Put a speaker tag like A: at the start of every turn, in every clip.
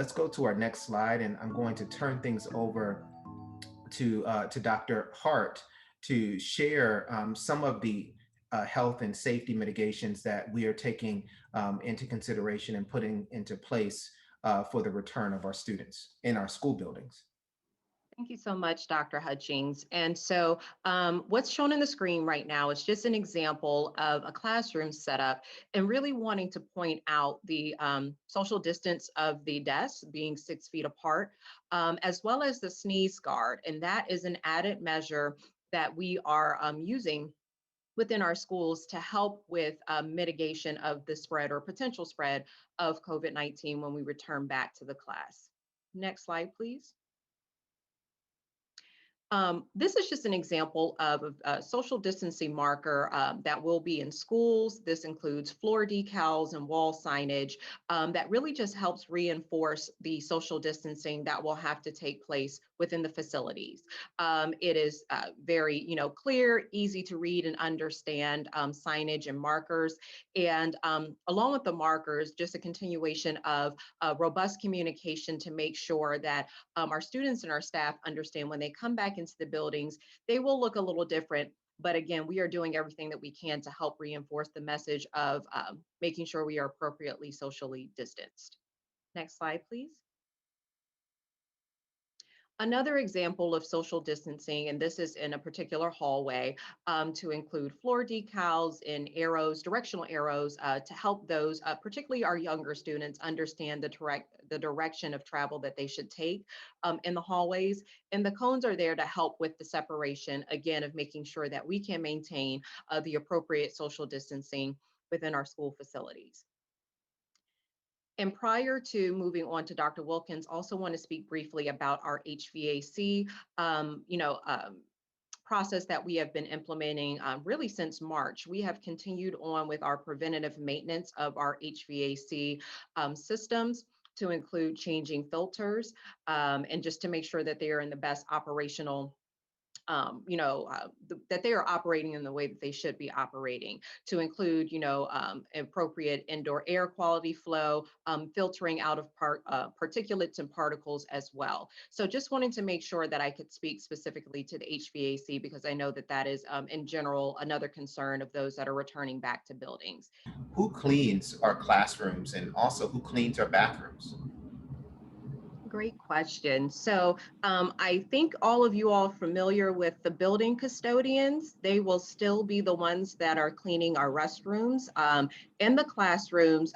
A: let's go to our next slide, and I'm going to turn things over to Dr. Hart to share some of the health and safety mitigations that we are taking into consideration and putting into place for the return of our students in our school buildings.
B: Thank you so much, Dr. Hutchings. And so what's shown on the screen right now is just an example of a classroom setup and really wanting to point out the social distance of the desks being 6 feet apart, as well as the sneeze guard. And that is an added measure that we are using within our schools to help with mitigation of the spread or potential spread of COVID-19 when we return back to the class. Next slide, please. This is just an example of a social distancing marker that will be in schools. This includes floor decals and wall signage that really just helps reinforce the social distancing that will have to take place within the facilities. It is very, clear, easy to read and understand signage and markers. And along with the markers, just a continuation of robust communication to make sure that our students and our staff understand when they come back into the buildings, they will look a little different. But again, we are doing everything that we can to help reinforce the message of making sure we are appropriately socially distanced. Next slide, please. Another example of social distancing, and this is in a particular hallway, to include floor decals and arrows, directional arrows, to help those, particularly our younger students, understand the direction of travel that they should take in the hallways. And the cones are there to help with the separation, again, of making sure that we can maintain the appropriate social distancing within our school facilities. And prior to moving on to Dr. Wilkins, also want to speak briefly about our HVAC, process that we have been implementing really since March. We have continued on with our preventative maintenance of our HVAC systems to include changing filters and just to make sure that they are in the best operational that they are operating in the way that they should be operating, to include, appropriate indoor air quality flow, filtering out of particulates and particles as well. So just wanting to make sure that I could speak specifically to the HVAC because I know that that is, in general, another concern of those that are returning back to buildings.
A: Who cleans our classrooms and also who cleans our bathrooms?
B: Great question. So I think all of you all are familiar with the building custodians. They will still be the ones that are cleaning our restrooms in the classrooms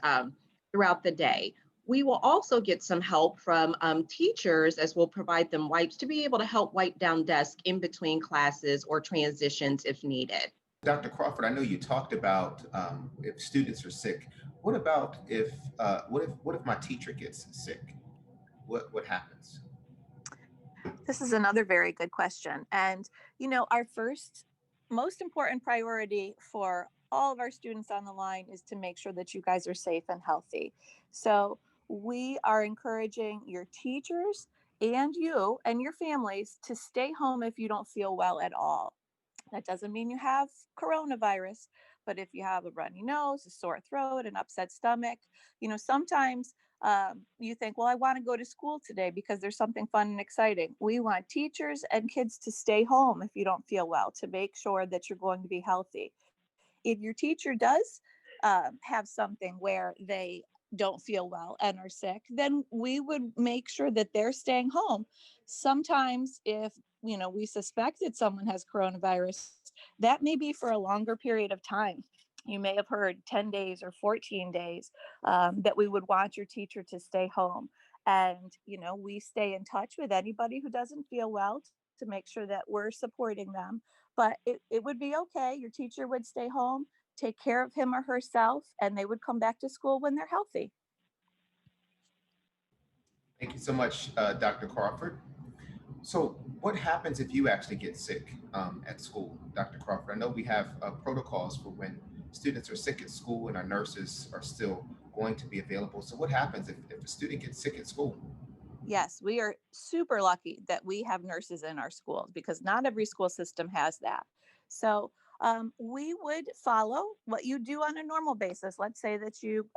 B: throughout the day. We will also get some help from teachers as we'll provide them wipes to be able to help wipe down desks in between classes or transitions if needed.
A: Dr. Crawford, I know you talked about if students are sick. What about what if my teacher gets sick? What happens?
C: This is another very good question. And, our first most important priority for all of our students on the line is to make sure that you guys are safe and healthy. So we are encouraging your teachers and you and your families to stay home if you don't feel well at all. That doesn't mean you have coronavirus, but if you have a runny nose, a sore throat, an upset stomach, sometimes you think, well, I want to go to school today because there's something fun and exciting. We want teachers and kids to stay home if you don't feel well, to make sure that you're going to be healthy. If your teacher does have something where they don't feel well and are sick, then we would make sure that they're staying home. Sometimes if we suspected someone has coronavirus, that may be for a longer period of time. You may have heard 10 days or 14 days that we would want your teacher to stay home. And, we stay in touch with anybody who doesn't feel well to make sure that we're supporting them. But it would be okay. Your teacher would stay home, take care of him or herself, and they would come back to school when they're healthy.
A: Thank you so much, Dr. Crawford. So what happens if you actually get sick at school, Dr. Crawford? I know we have protocols for when students are sick at school and our nurses are still going to be available. So what happens if a student gets sick at school?
C: Yes, we are super lucky that we have nurses in our schools because not every school system has that. So we would follow what you do on a normal basis. Let's say that you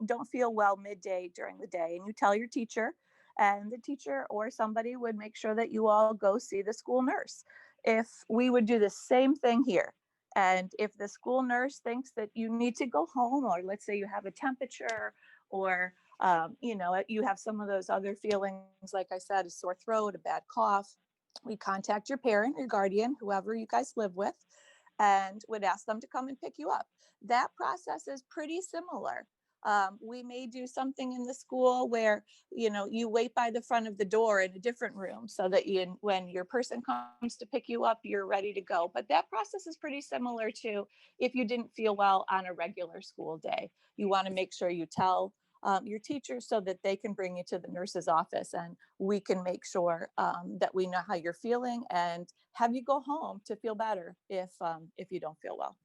C: don't feel well midday during the day and you tell your teacher, and the teacher or somebody would make sure that you all go see the school nurse. If we would do the same thing here, and if the school nurse thinks that you need to go home, or let's say you have a temperature, or you have some of those other feelings, like I said, a sore throat, a bad cough, we contact your parent, your guardian, whoever you guys live with, and would ask them to come and pick you up. That process is pretty similar. We may do something in the school where you wait by the front of the door in a different room so that when your person comes to pick you up, you're ready to go. But that process is pretty similar to if you didn't feel well on a regular school day. You want to make sure you tell your teacher so that they can bring you to the nurse's office, and we can make sure that we know how you're feeling and have you go home to feel better if you don't feel well.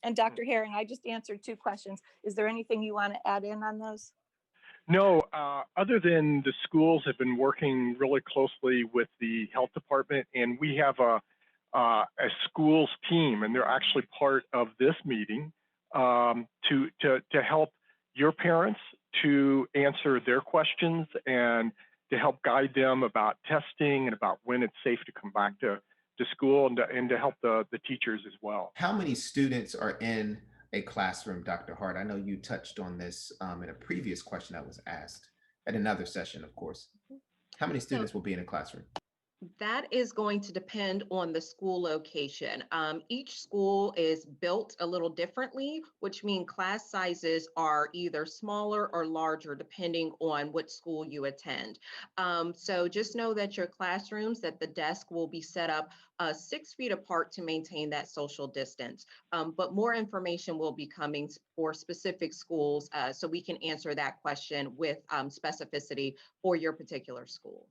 C: And Dr. Herring, I just answered 2 questions. Is there anything you want to add in on those?
D: No, other than the schools have been working really closely with the health department, and we have a schools team, and they're actually part of this meeting to help your parents to answer their questions and to help guide them about testing and about when it's safe to come back to school, and to help the teachers as well.
A: How many students are in a classroom, Dr. Hart? I know you touched on this in a previous question that was asked at another session, of course. How many
B: So
A: students will be in a classroom?
B: that is going to depend on the school location. Each school is built a little differently, which means class sizes are either smaller or larger depending on what school you attend. So just know that your classrooms, that the desk will be set up 6 feet apart to maintain that social distance. But more information will be coming for specific schools so we can answer that question with specificity for your particular school.